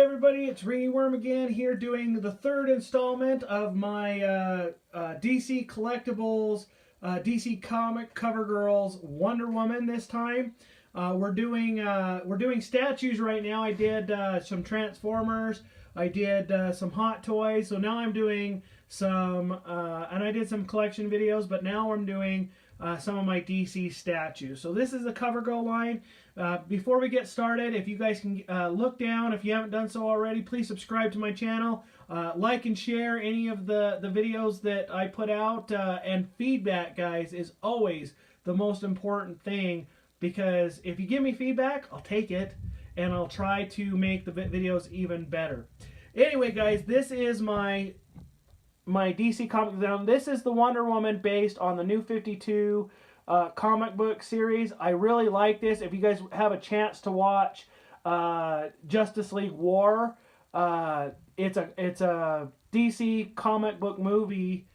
everybody, it's Ringy Worm again here doing the third installment of my DC Collectibles, DC Comic Cover Girls Wonder Woman this time. We're doing statues right now. I did some Transformers, I did some Hot Toys, so now I'm doing some, and I did some collection videos, but now I'm doing some of my DC statues. So this is the Cover Girl line. Before we get started, if you guys can look down, if you haven't done so already, please subscribe to my channel. Like and share any of the videos that I put out. And feedback, guys, is always the most important thing, because if you give me feedback, I'll take it, and I'll try to make the videos even better. Anyway, guys, this is my DC comic down. This is the Wonder Woman based on the New 52 comic book series. I really like this. If you guys have a chance to watch Justice League War, it's a DC comic book movie,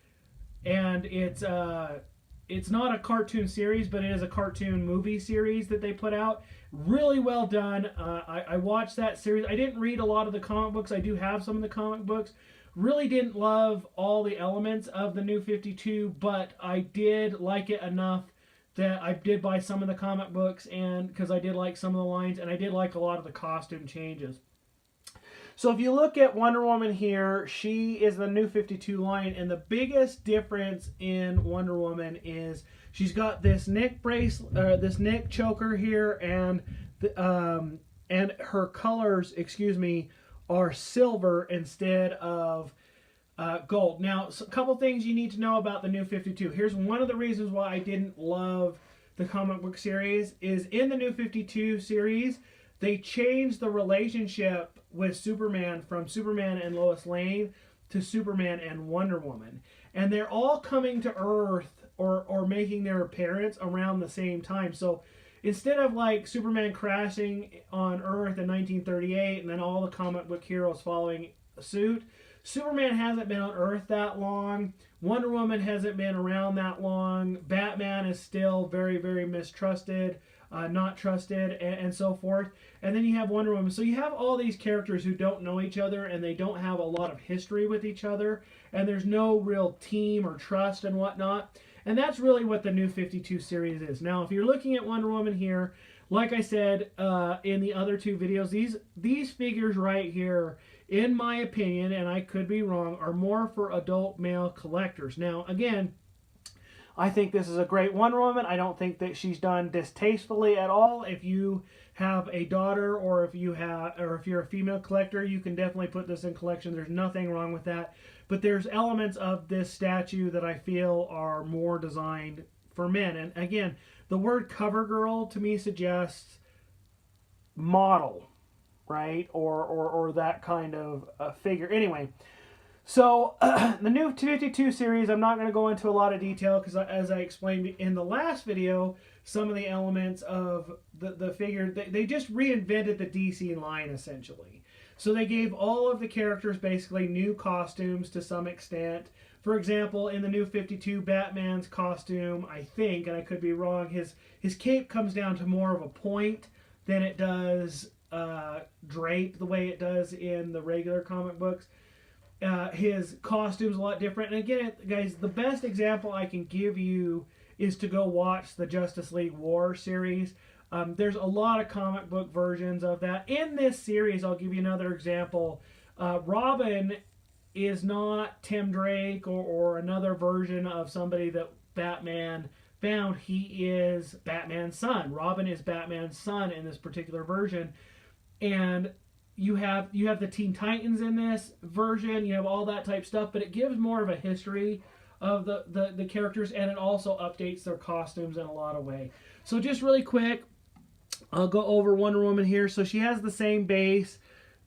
and it's not a cartoon series, but it is a cartoon movie series that they put out. Really well done. I watched that series. I didn't read a lot of the comic books. I do have some of the comic books. Really didn't love all the elements of the New 52, but I did like it enough that I did buy some of the comic books, and because I did like some of the lines, and I did like a lot of the costume changes. So if you look at Wonder Woman here, she is the New 52 line, and the biggest difference in Wonder Woman is she's got this neck brace, this neck choker here, and her colors, excuse me, are silver instead of gold. Now, a couple things you need to know about the New 52. Here's one of the reasons why I didn't love the comic book series is in the New 52 series, they changed the relationship with Superman from Superman and Lois Lane to Superman and Wonder Woman. And they're all coming to Earth or making their appearance around the same time. So instead of like Superman crashing on Earth in 1938 and then all the comic book heroes following suit, Superman hasn't been on Earth that long. Wonder Woman hasn't been around that long. Batman is still very, very mistrusted, not trusted, and so forth. And then you have Wonder Woman. So you have all these characters who don't know each other, and they don't have a lot of history with each other, and there's no real team or trust and whatnot. And that's really what the New 52 series is. Now, if you're looking at Wonder Woman here, like I said in the other two videos, these figures right here, in my opinion, and I could be wrong, are more for adult male collectors. Now, again, I think this is a great Wonder Woman. I don't think that she's done distastefully at all. If you have a daughter, or if you're a female collector, you can definitely put this in collection. There's nothing wrong with that. But there's elements of this statue that I feel are more designed for men. And again, the word cover girl to me suggests model, right? Or that kind of figure. Anyway, so the New 52 series, I'm not going to go into a lot of detail because, as I explained in the last video, some of the elements of the figure, they just reinvented the DC line essentially. So they gave all of the characters basically new costumes to some extent. For example, in the New 52, Batman's costume, I think, and I could be wrong, his cape comes down to more of a point than it does drape the way it does in the regular comic books. His costume's a lot different. And again, guys, the best example I can give you is to go watch the Justice League War series. There's a lot of comic book versions of that. In this series, I'll give you another example. Robin is not Tim Drake or another version of somebody that Batman found. He is Batman's son. Robin is Batman's son in this particular version. And you have the Teen Titans in this version. You have all that type stuff, but it gives more of a history of the characters, and it also updates their costumes in a lot of ways. So just really quick, I'll go over Wonder Woman here. So she has the same base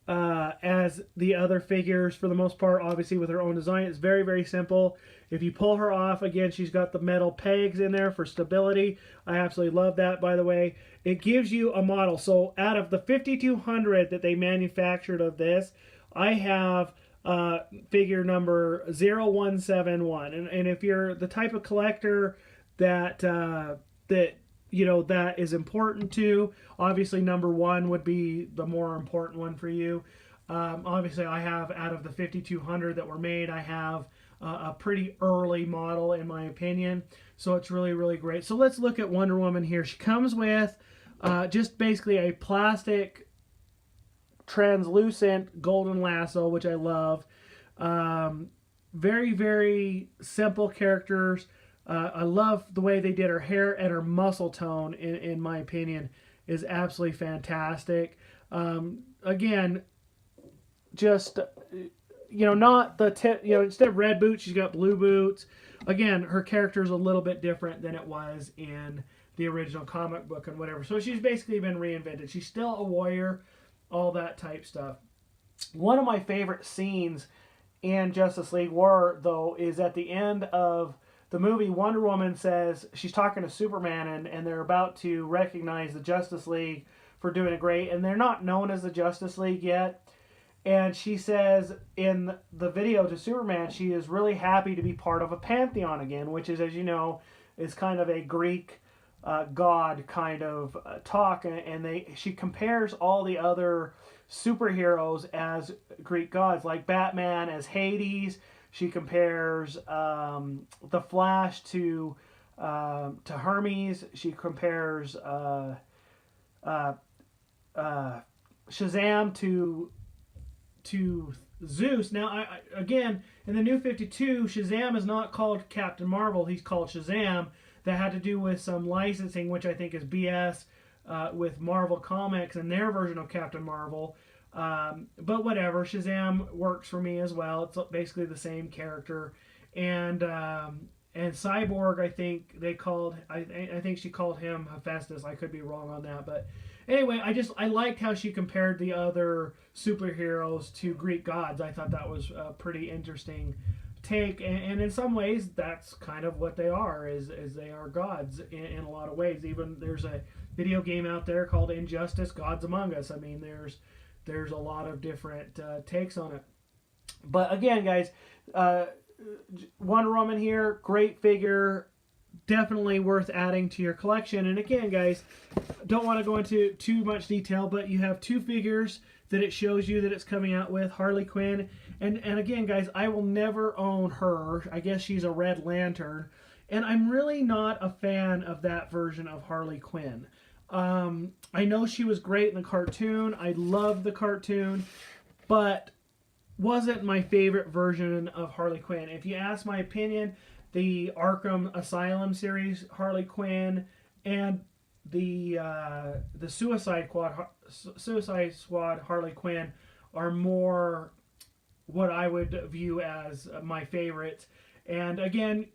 as the other figures for the most part, obviously with her own design. It's very, very simple. If you pull her off, again, she's got the metal pegs in there for stability. I absolutely love that, by the way. It gives you a model. So out of the 5,200 that they manufactured of this, I have figure number 0171. And if you're the type of collector that that is important to, obviously number 1 would be the more important one for you. Obviously, I have, out of the 5,200 that were made, I have a pretty early model in my opinion. So it's really, really great. So let's look at Wonder Woman here. She comes with just basically a plastic translucent golden lasso, which I love. Very, very simple characters. I love the way they did her hair, and her muscle tone, in my opinion, is absolutely fantastic. Again, just, not the instead of red boots, she's got blue boots. Again, her character is a little bit different than it was in the original comic book and whatever. So she's basically been reinvented. She's still a warrior, all that type stuff. One of my favorite scenes in Justice League War, though, is at the end of the movie. Wonder Woman says, she's talking to Superman, and they're about to recognize the Justice League for doing it great, and they're not known as the Justice League yet. And she says in the video to Superman, she is really happy to be part of a pantheon again, which is, as you know, is kind of a Greek god kind of talk. And she compares all the other superheroes as Greek gods, like Batman as Hades. She compares the Flash to Hermes. She compares Shazam to Zeus. Now, again, in the New 52, Shazam is not called Captain Marvel. He's called Shazam. That had to do with some licensing, which I think is BS, with Marvel Comics and their version of Captain Marvel. But whatever, Shazam works for me as well. It's basically the same character. And Cyborg, I think I think she called him Hephaestus. I could be wrong on that, but anyway, I liked how she compared the other superheroes to Greek gods. I thought that was a pretty interesting take, and in some ways that's kind of what they are, is they are gods in a lot of ways. Even there's a video game out there called Injustice: Gods Among Us. I mean, there's a lot of different takes on it. But again, guys, Wonder Woman here, great figure, definitely worth adding to your collection. And again, guys, don't want to go into too much detail, but you have two figures that it shows you that it's coming out with, Harley Quinn. And again, guys, I will never own her. I guess she's a Red Lantern. And I'm really not a fan of that version of Harley Quinn. I know she was great in the cartoon. I loved the cartoon, but wasn't my favorite version of Harley Quinn. If you ask my opinion, the Arkham Asylum series Harley Quinn and the Suicide Squad Harley Quinn are more what I would view as my favorites. And again,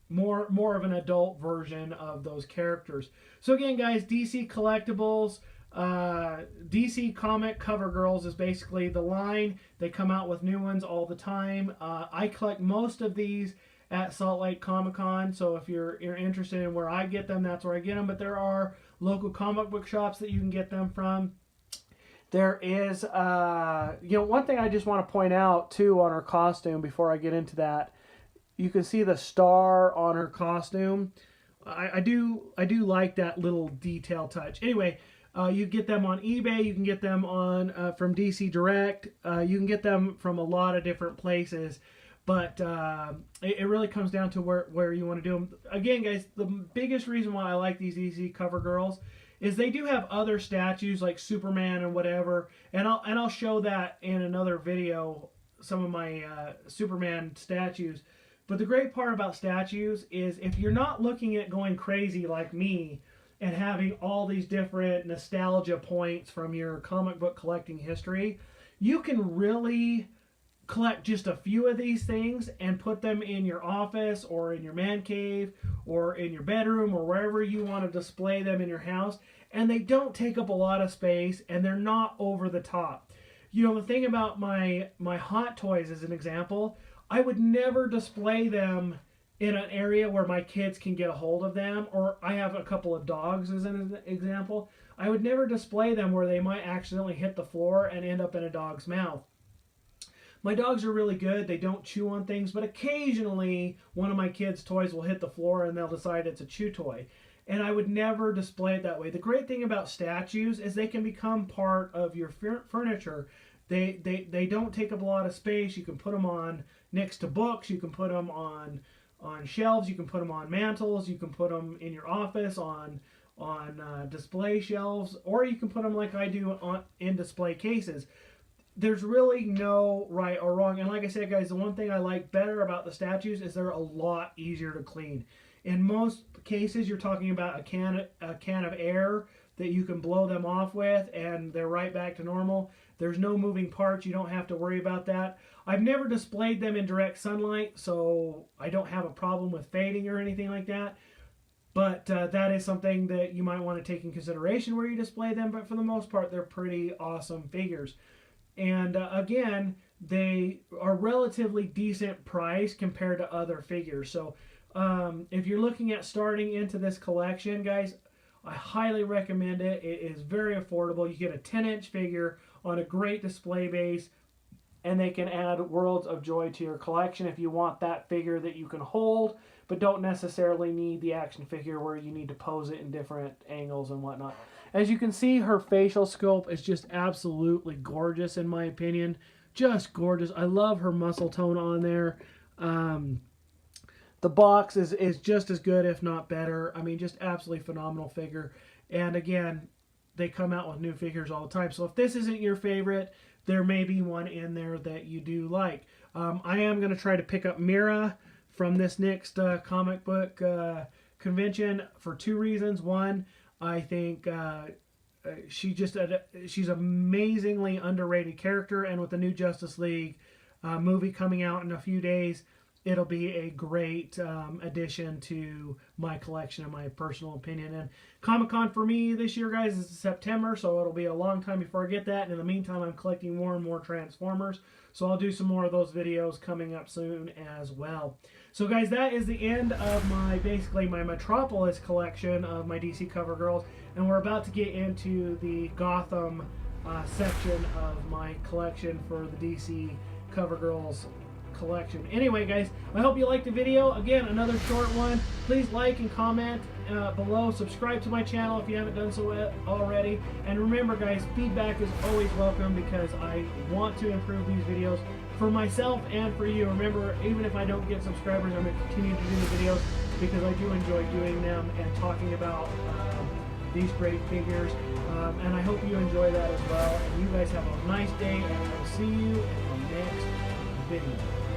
more of an adult version of those characters. So again, guys, DC Collectibles, DC Comic Cover Girls is basically the line. They come out with new ones all the time. I collect most of these at Salt Lake Comic Con, so if you're interested in where I get them, that's where I get them. But there are local comic book shops that you can get them from. There is, one thing I just want to point out too on her costume before I get into that. You can see the star on her costume. I do like that little detail touch. Anyway, you get them on eBay. You can get them on from DC Direct. You can get them from a lot of different places. But it really comes down to where you want to do them. Again, guys, the biggest reason why I like these DC Cover Girls is they do have other statues like Superman and whatever. And I'll show that in another video, some of my Superman statues. But the great part about statues is if you're not looking at going crazy like me and having all these different nostalgia points from your comic book collecting history, you can really collect just a few of these things and put them in your office or in your man cave or in your bedroom or wherever you want to display them in your house. And they don't take up a lot of space and they're not over the top. You know, the thing about my Hot Toys as an example, I would never display them in an area where my kids can get a hold of them, or I have a couple of dogs as an example. I would never display them where they might accidentally hit the floor and end up in a dog's mouth. My dogs are really good. They don't chew on things, but occasionally one of my kids' toys will hit the floor and they'll decide it's a chew toy. And I would never display it that way. The great thing about statues is they can become part of your furniture. They don't take up a lot of space. You can put them on next to books. You can put them on shelves. You can put them on mantles. You can put them in your office on display shelves, or you can put them like I do in display cases. There's really no right or wrong. And like I said, guys, the one thing I like better about the statues is they're a lot easier to clean. In most cases, you're talking about a can of air that you can blow them off with, and they're right back to normal. There's no moving parts. You don't have to worry about that. I've never displayed them in direct sunlight, so I don't have a problem with fading or anything like that. But that is something that you might want to take in consideration where you display them. But for the most part, they're pretty awesome figures. And again, they are relatively decent price compared to other figures. So if you're looking at starting into this collection, guys, I highly recommend it. It is very affordable. You get a 10-inch figure on a great display base, and they can add worlds of joy to your collection if you want that figure that you can hold, but don't necessarily need the action figure where you need to pose it in different angles and whatnot. As you can see, her facial sculpt is just absolutely gorgeous, in my opinion. Just gorgeous. I love her muscle tone on there. The box is just as good, if not better. I mean, just absolutely phenomenal figure. And again, they come out with new figures all the time. So if this isn't your favorite, there may be one in there that you do like. I am going to try to pick up Mira from this next comic book convention for two reasons. One, I think she's amazingly underrated character, and with the new Justice League movie coming out in a few days, it'll be a great addition to my collection, in my personal opinion. And Comic-Con for me this year, guys, is September, so it'll be a long time before I get that. And in the meantime, I'm collecting more and more Transformers, so I'll do some more of those videos coming up soon as well. So, guys, that is the end of basically my Metropolis collection of my DC Cover Girls, and we're about to get into the Gotham section of my collection for the DC Cover Girls collection. Anyway, guys, I hope you liked the video. Again, another short one. Please like and comment below. Subscribe to my channel if you haven't done so already. And remember, guys, feedback is always welcome because I want to improve these videos for myself and for you. Remember, even if I don't get subscribers, I'm going to continue to do the videos because I do enjoy doing them and talking about these great figures. And I hope you enjoy that as well. And you guys have a nice day, and I will see you in the next video.